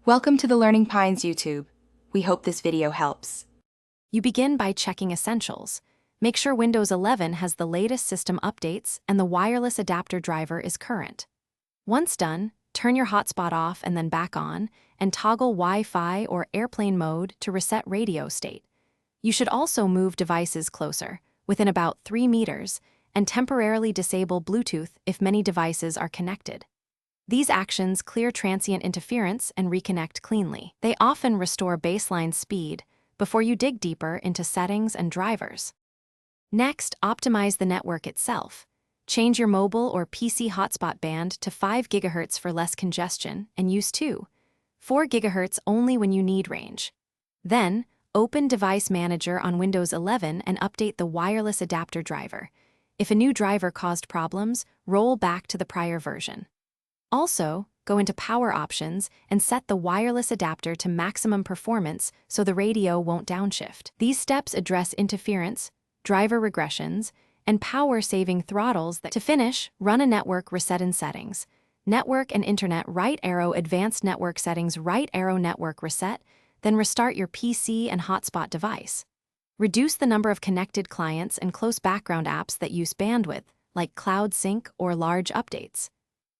Welcome to the Learning Pines YouTube. We hope this video helps. You begin by checking Essentials. Make sure Windows 11 has the latest system updates and the wireless adapter driver is current. Once done, turn your hotspot off and then back on, and toggle Wi-Fi or airplane mode to reset radio state. You should also move devices closer, within about 3 meters, and temporarily disable Bluetooth if many devices are connected. These actions clear transient interference and reconnect cleanly. They often restore baseline speed before you dig deeper into settings and drivers. Next, optimize the network itself. Change your mobile or PC hotspot band to 5 GHz for less congestion and use 4 GHz only when you need range. Then, open Device Manager on Windows 11 and update the wireless adapter driver. If a new driver caused problems, roll back to the prior version. Also, go into Power Options and set the wireless adapter to maximum performance so the radio won't downshift. These steps address interference, driver regressions, and power-saving throttles that. To finish, run a network reset in Settings. Network and Internet right arrow Advanced Network Settings right arrow Network Reset, then restart your PC and hotspot device. Reduce the number of connected clients and close background apps that use bandwidth, like Cloud Sync or large updates.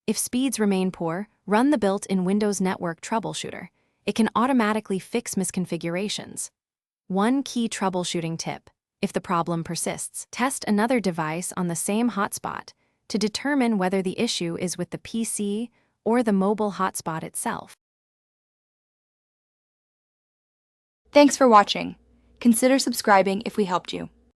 If speeds remain poor, run the built-in Windows Network Troubleshooter. It can automatically fix misconfigurations. One key troubleshooting tip: if the problem persists, test another device on the same hotspot to determine whether the issue is with the PC or the mobile hotspot itself. Thanks for watching. Consider subscribing if we helped you.